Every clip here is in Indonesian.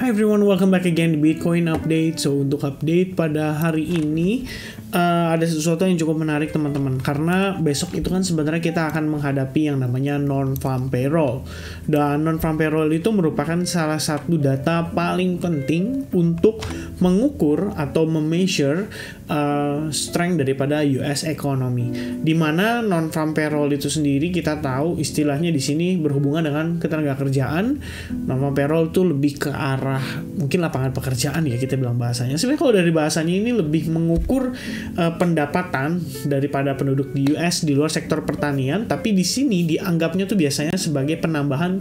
Hi everyone, welcome back again di Bitcoin Update. So untuk update pada hari ini ada sesuatu yang cukup menarik teman-teman, karena besok itu kan sebenarnya kita akan menghadapi yang namanya non-farm payroll. Dan non-farm payroll itu merupakan salah satu data paling penting untuk mengukur atau memeasure strength daripada US economy. Dimana non-farm payroll itu sendiri kita tahu istilahnya di sini berhubungan dengan ketenagakerjaan. Non-farm payroll itu lebih ke arah mungkin lapangan pekerjaan ya kita bilang bahasanya. Sebenarnya kalau dari bahasanya ini lebih mengukur pendapatan daripada penduduk di US di luar sektor pertanian, tapi di sini dianggapnya tuh biasanya sebagai penambahan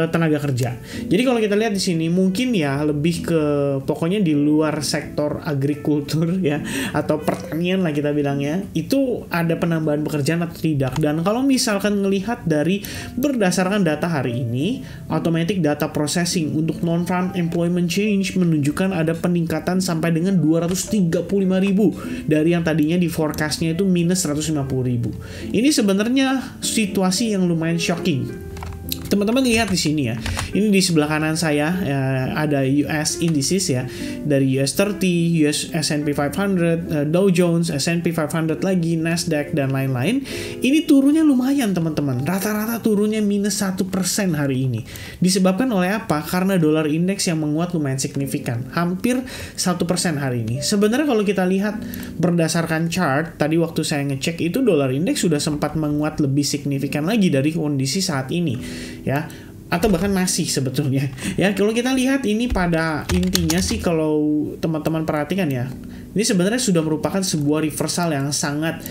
tenaga kerja. Jadi kalau kita lihat di sini mungkin ya lebih ke pokoknya di luar sektor agrikultur ya atau pertanian lah kita bilangnya, itu ada penambahan pekerjaan atau tidak. Dan kalau misalkan melihat dari berdasarkan data hari ini, automatic data processing untuk non-farm employment change menunjukkan ada peningkatan sampai dengan 235.000 dari yang tadinya di forecastnya itu minus 150.000. Ini sebenarnya situasi yang lumayan shocking. Teman-teman lihat di sini ya. Ini di sebelah kanan saya ada US indices ya, dari US 30, US S&P 500, Dow Jones, S&P 500 lagi, Nasdaq dan lain-lain. Ini turunnya lumayan teman-teman. Rata-rata turunnya minus 1% hari ini. Disebabkan oleh apa? Karena dolar indeks yang menguat lumayan signifikan, hampir 1% hari ini. Sebenarnya kalau kita lihat berdasarkan chart, tadi waktu saya ngecek itu dolar indeks sudah sempat menguat lebih signifikan lagi dari kondisi saat ini. Ya, atau bahkan masih sebetulnya ya. Kalau kita lihat ini pada intinya sih, kalau teman-teman perhatikan ya, ini sebenarnya sudah merupakan sebuah reversal yang sangat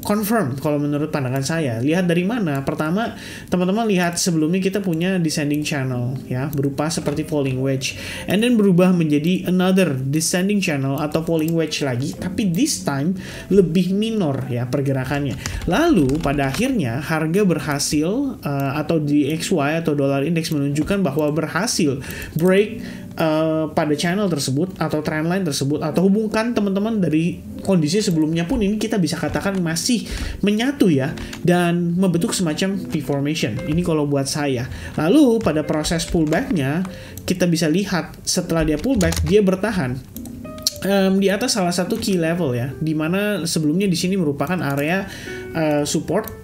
confirm kalau menurut pandangan saya. Lihat dari mana? Pertama, teman-teman lihat sebelumnya kita punya descending channel ya, berupa seperti falling wedge, and then berubah menjadi another descending channel atau falling wedge lagi, tapi this time lebih minor ya pergerakannya. Lalu pada akhirnya harga berhasil atau DXY atau dollar index menunjukkan bahwa berhasil break pada channel tersebut atau trendline tersebut, atau hubungkan teman-teman dari kondisi sebelumnya pun ini kita bisa katakan masih menyatu ya, dan membentuk semacam V-formation. Ini kalau buat saya. Lalu pada proses pullbacknya kita bisa lihat setelah dia pullback dia bertahan di atas salah satu key level ya, dimana sebelumnya di sini merupakan area support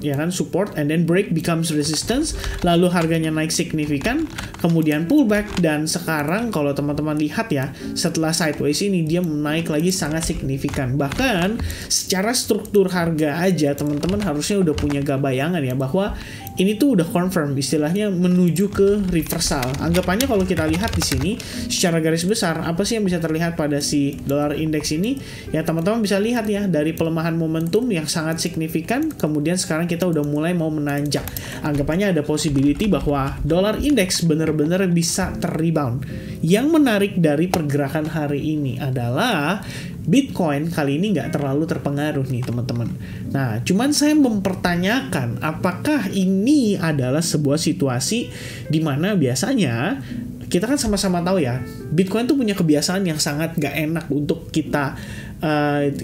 ya kan, support and then break becomes resistance, lalu harganya naik signifikan, kemudian pullback, dan sekarang kalau teman-teman lihat ya, setelah sideways ini dia naik lagi sangat signifikan. Bahkan secara struktur harga aja teman-teman harusnya udah punya bayangan ya, bahwa ini tuh udah confirm istilahnya menuju ke reversal. Anggapannya kalau kita lihat di sini secara garis besar, apa sih yang bisa terlihat pada si dollar index ini? Ya teman-teman bisa lihat ya, dari pelemahan momentum yang sangat signifikan, kemudian sekarang kita udah mulai mau menanjak. Anggapannya ada possibility bahwa dollar index benar-benar bisa terrebound. Yang menarik dari pergerakan hari ini adalah Bitcoin kali ini nggak terlalu terpengaruh nih teman-teman. Nah, cuman saya mempertanyakan apakah ini adalah sebuah situasi di mana biasanya kita kan sama-sama tahu ya, Bitcoin tuh punya kebiasaan yang sangat nggak enak untuk kita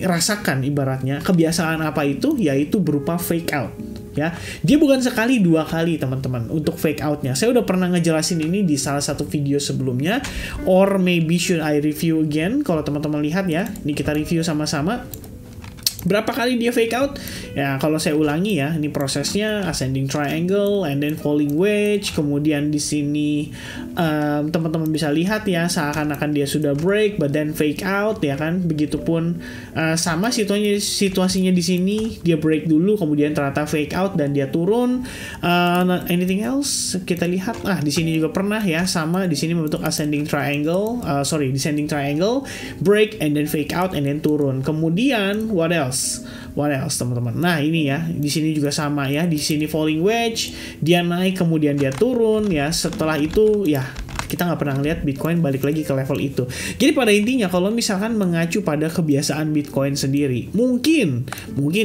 rasakan ibaratnya. Kebiasaan apa itu? Yaitu berupa fake out. Ya, dia bukan sekali dua kali teman-teman untuk fake outnya. Saya udah pernah ngejelasin ini di salah satu video sebelumnya, or maybe should I review again? Kalau teman-teman lihat ya, ini kita review sama-sama. Berapa kali dia fake out? Ya, kalau saya ulangi ya, ini prosesnya ascending triangle and then falling wedge. Kemudian di sini teman-teman bisa lihat ya, seakan-akan dia sudah break but then fake out ya kan. Begitupun sama situasinya di sini, dia break dulu kemudian ternyata fake out dan dia turun. Anything else? Kita lihat. Di sini juga pernah ya, sama di sini membentuk ascending triangle, descending triangle, break and then fake out and then turun. Kemudian what else teman-teman? Nah ini ya, di sini juga sama ya, di sini falling wedge, dia naik kemudian dia turun ya. Setelah itu ya kita nggak pernah lihat Bitcoin balik lagi ke level itu. Jadi pada intinya kalau misalkan mengacu pada kebiasaan Bitcoin sendiri, mungkin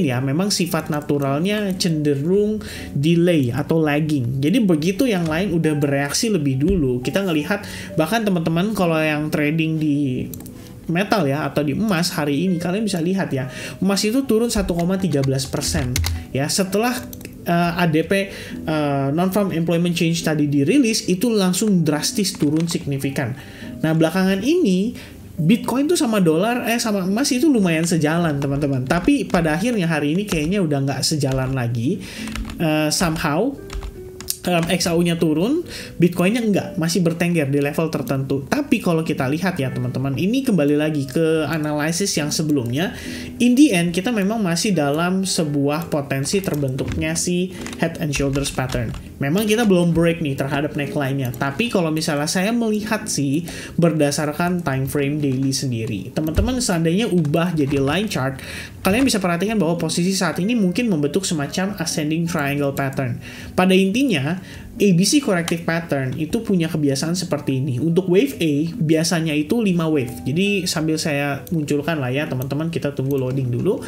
ya memang sifat naturalnya cenderung delay atau lagging. Jadi begitu yang lain udah bereaksi lebih dulu, kita ngelihat bahkan teman-teman kalau yang trading di metal ya atau di emas hari ini, kalian bisa lihat ya, emas itu turun 1,13% ya setelah ADP non-farm employment change tadi dirilis, itu langsung drastis turun signifikan. Nah, belakangan ini Bitcoin tuh sama dolar, sama emas itu lumayan sejalan teman-teman. Tapi pada akhirnya hari ini kayaknya udah nggak sejalan lagi. Somehow XAU-nya turun, Bitcoin-nya enggak, masih bertengger di level tertentu. Tapi kalau kita lihat ya teman-teman, ini kembali lagi ke analisis yang sebelumnya. In the end, kita memang masih dalam sebuah potensi terbentuknya si head and shoulders pattern. Memang kita belum break nih terhadap neckline-nya. Tapi kalau misalnya saya melihat sih berdasarkan time frame daily sendiri, teman-teman seandainya ubah jadi line chart, kalian bisa perhatikan bahwa posisi saat ini mungkin membentuk semacam ascending triangle pattern. Pada intinya, ABC corrective pattern itu punya kebiasaan seperti ini. Untuk wave A, biasanya itu 5 wave. Jadi sambil saya munculkan lah ya teman-teman, kita tunggu loading dulu.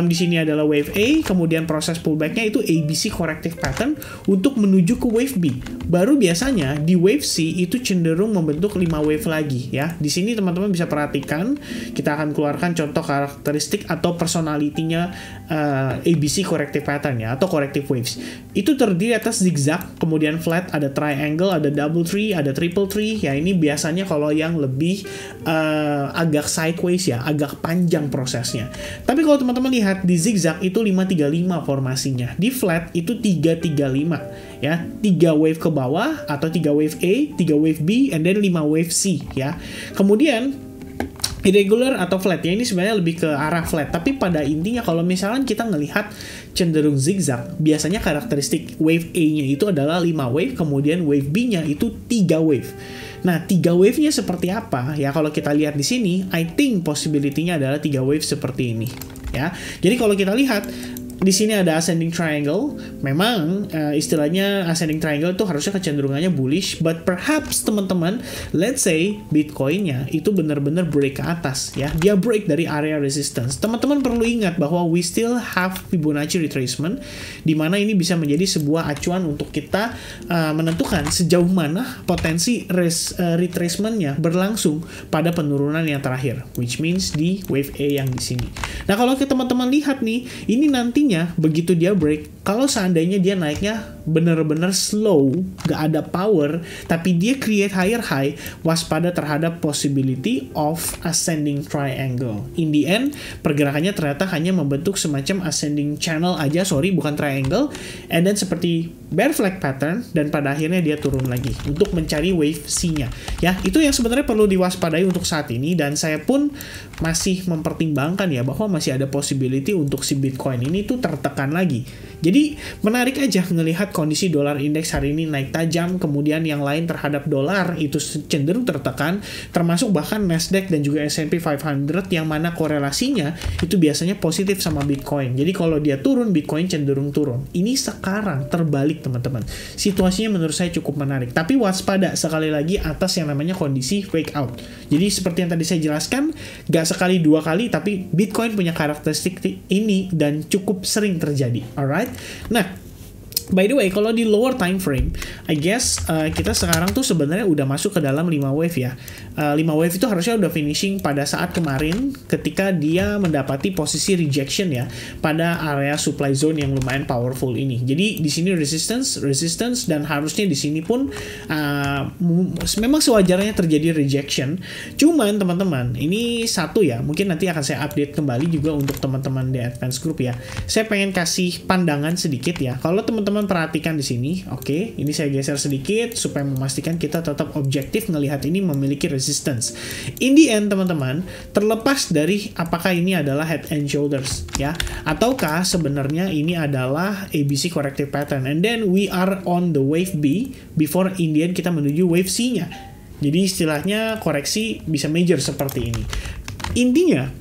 Di sini adalah wave A, kemudian proses pullback-nya itu ABC corrective pattern untuk menuju ke wave B. Baru biasanya di wave C itu cenderung membentuk 5 wave lagi ya. Di sini teman-teman bisa perhatikan, kita akan keluarkan contoh karakteristik atau personality-nya ABC corrective pattern ya, atau corrective waves. Itu terdiri atas zigzag, kemudian flat, ada triangle, ada double tree, ada triple tree. Ya ini biasanya kalau yang lebih agak sideways ya, agak panjang prosesnya. Tapi kalau teman-teman lihat di zigzag itu 535 formasinya. Di flat itu 335 ya. 3 wave ke bawah atau 3 wave A, 3 wave B, and then 5 wave C ya. Kemudian irregular atau flat ya, ini sebenarnya lebih ke arah flat, tapi pada intinya kalau misalnya kita ngelihat cenderung zigzag, biasanya karakteristik wave A-nya itu adalah 5 wave, kemudian wave B-nya itu 3 wave. Nah, 3 wave-nya seperti apa? Ya kalau kita lihat di sini, I think possibility-nya adalah 3 wave seperti ini ya. Jadi kalau kita lihat di sini ada ascending triangle. Memang istilahnya ascending triangle itu harusnya kecenderungannya bullish, but perhaps teman-teman, let's say Bitcoin-nya itu benar-benar break ke atas ya. Dia break dari area resistance. Teman-teman perlu ingat bahwa we still have Fibonacci retracement, di mana ini bisa menjadi sebuah acuan untuk kita menentukan sejauh mana potensi retracement-nya berlangsung pada penurunan yang terakhir, which means di wave A yang di sini. Nah, kalau teman-teman lihat nih, ini nantinya begitu dia break, kalau seandainya dia naiknya benar-benar slow, gak ada power, tapi dia create higher high, waspada terhadap possibility of ascending triangle. In the end, pergerakannya ternyata hanya membentuk semacam ascending channel aja, bukan triangle, and then seperti bear flag pattern, dan pada akhirnya dia turun lagi untuk mencari wave C-nya. Ya, itu yang sebenarnya perlu diwaspadai untuk saat ini, dan saya pun masih mempertimbangkan ya bahwa masih ada possibility untuk si Bitcoin ini tuh tertekan lagi. Jadi menarik aja ngelihat kondisi dolar indeks hari ini naik tajam, kemudian yang lain terhadap dolar itu cenderung tertekan, termasuk bahkan Nasdaq dan juga S&P 500 yang mana korelasinya itu biasanya positif sama Bitcoin. Jadi kalau dia turun, Bitcoin cenderung turun. Ini sekarang terbalik teman-teman. Situasinya menurut saya cukup menarik. Tapi waspada sekali lagi atas yang namanya kondisi fake out. Jadi seperti yang tadi saya jelaskan, gak sekali dua kali, tapi Bitcoin punya karakteristik ini dan cukup sering terjadi. Alright? Nah, by the way, kalau di lower time frame, I guess kita sekarang tuh sebenarnya udah masuk ke dalam 5 wave ya. 5 wave itu harusnya udah finishing pada saat kemarin ketika dia mendapati posisi rejection ya pada area supply zone yang lumayan powerful ini. Jadi di sini resistance dan harusnya di sini pun memang sewajarnya terjadi rejection. Cuman teman-teman, ini satu ya, mungkin nanti akan saya update kembali juga untuk teman-teman di Advance Group ya. Saya pengen kasih pandangan sedikit ya. Kalau teman-teman perhatikan di sini, oke, ini saya geser sedikit supaya memastikan kita tetap objektif melihat ini memiliki resistance. In the end teman-teman, terlepas dari apakah ini adalah head and shoulders ya, ataukah sebenarnya ini adalah ABC corrective pattern, and then we are on the wave B before in the end kita menuju wave C-nya. Jadi istilahnya koreksi bisa major seperti ini. Intinya,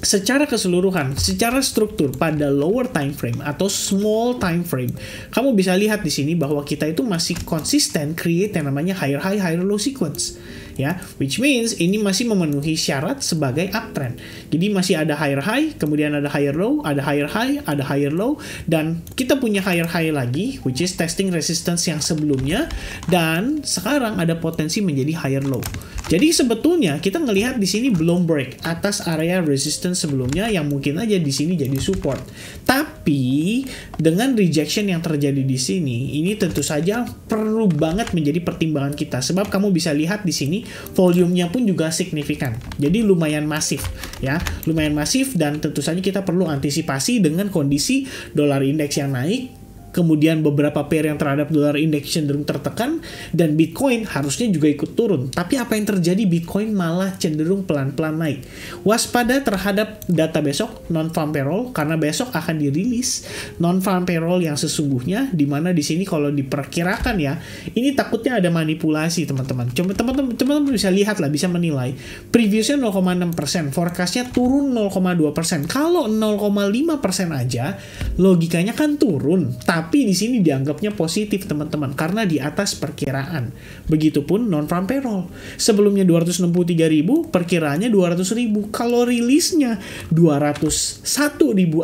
secara keseluruhan, secara struktur pada lower time frame atau small time frame, kamu bisa lihat di sini bahwa kita itu masih konsisten create yang namanya higher high, higher low sequence. Ya, which means ini masih memenuhi syarat sebagai uptrend. Jadi masih ada higher high, kemudian ada higher low, ada higher high, ada higher low, dan kita punya higher high lagi, which is testing resistance yang sebelumnya, dan sekarang ada potensi menjadi higher low. Jadi sebetulnya kita ngelihat di sini belum break atas area resistance resistance sebelumnya yang mungkin aja di sini jadi support. Tapi dengan rejection yang terjadi di sini, ini tentu saja perlu banget menjadi pertimbangan kita. Sebab kamu bisa lihat di sini volumenya pun juga signifikan. Jadi lumayan masif ya, lumayan masif, dan tentu saja kita perlu antisipasi dengan kondisi dolar indeks yang naik. Kemudian beberapa pair yang terhadap dolar indeks cenderung tertekan, dan Bitcoin harusnya juga ikut turun. Tapi apa yang terjadi? Bitcoin malah cenderung pelan-pelan naik. Waspada terhadap data besok non-farm payroll, karena besok akan dirilis non-farm payroll yang sesungguhnya, di mana di sini kalau diperkirakan ya, ini takutnya ada manipulasi teman-teman. Coba teman-teman bisa lihat lah, bisa menilai. Previousnya 0,6%, forecastnya turun 0,2%. Kalau 0,5% aja, logikanya kan turun. Tapi di sini dianggapnya positif teman-teman karena di atas perkiraan. Begitupun non-farm payroll. Sebelumnya 263.000, perkiraannya 200.000. Kalau rilisnya 201.000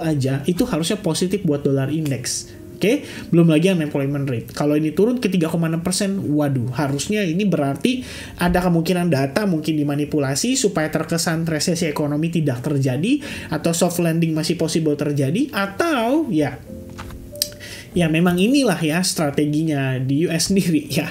aja, itu harusnya positif buat dolar indeks. Oke, belum lagi unemployment rate. Kalau ini turun ke 3,6%, waduh, harusnya ini berarti ada kemungkinan data mungkin dimanipulasi supaya terkesan resesi ekonomi tidak terjadi, atau soft landing masih possible terjadi, atau ya memang inilah ya strateginya di US sendiri ya.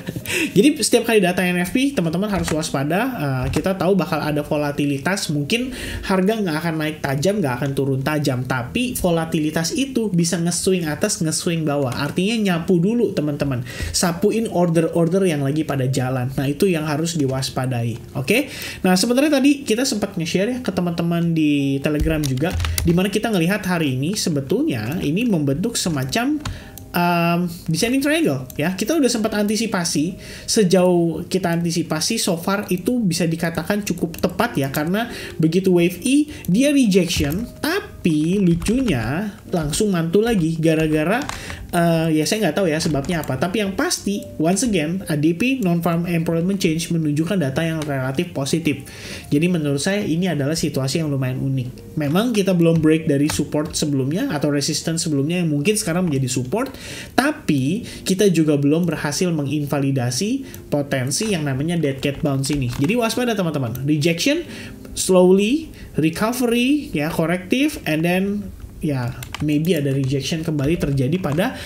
Jadi setiap kali data NFP teman-teman harus waspada. Kita tahu bakal ada volatilitas, mungkin harga nggak akan naik tajam, nggak akan turun tajam, tapi volatilitas itu bisa nge-swing atas, nge-swing bawah. Artinya nyapu dulu teman-teman, sapuin order-order yang lagi pada jalan. Nah itu yang harus diwaspadai. Oke? Nah sebenarnya tadi kita sempat nge-share ya ke teman-teman di Telegram juga, dimana kita ngelihat hari ini sebetulnya ini membentuk semacam descending triangle ya. Kita udah sempat antisipasi, sejauh kita antisipasi so far itu bisa dikatakan cukup tepat ya, karena begitu wave E dia rejection, tapi lucunya langsung mantul lagi gara-gara ya saya nggak tahu ya sebabnya apa, tapi yang pasti once again ADP non-farm employment change menunjukkan data yang relatif positif. Jadi menurut saya ini adalah situasi yang lumayan unik. Memang kita belum break dari support sebelumnya atau resistance sebelumnya yang mungkin sekarang menjadi support, tapi kita juga belum berhasil menginvalidasi potensi yang namanya dead cat bounce ini. Jadi waspada teman-teman, rejection, slowly recovery ya, corrective, and then ya maybe ada rejection kembali terjadi pada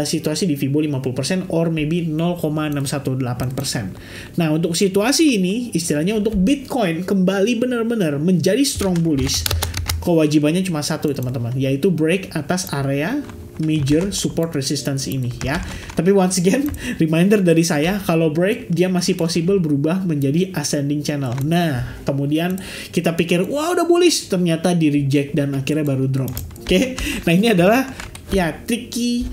situasi di Fibo 50% or maybe 0,618%. Nah untuk situasi ini istilahnya untuk Bitcoin kembali benar-benar menjadi strong bullish, kewajibannya cuma satu teman-teman, yaitu break atas area major support resistance ini ya. Tapi once again reminder dari saya, kalau break dia masih possible berubah menjadi ascending channel. Nah kemudian kita pikir wah udah bullish, ternyata di reject dan akhirnya baru drop. Oke, nah ini adalah ya tricky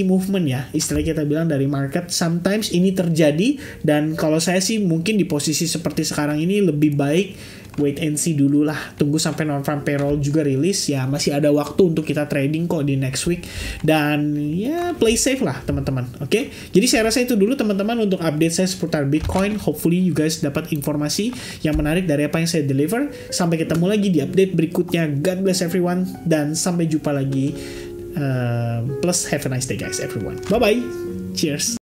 movement ya, istilah kita bilang dari market. Sometimes ini terjadi, dan kalau saya sih mungkin di posisi seperti sekarang ini lebih baik wait and see dulu lah, tunggu sampai non-farm payroll juga rilis ya, masih ada waktu untuk kita trading kok di next week, dan ya play safe lah teman-teman. Oke, jadi saya rasa itu dulu teman-teman untuk update saya seputar Bitcoin. Hopefully you guys dapat informasi yang menarik dari apa yang saya deliver. Sampai ketemu lagi di update berikutnya. God bless everyone, dan sampai jumpa lagi. Plus have a nice day guys everyone. Bye bye, cheers.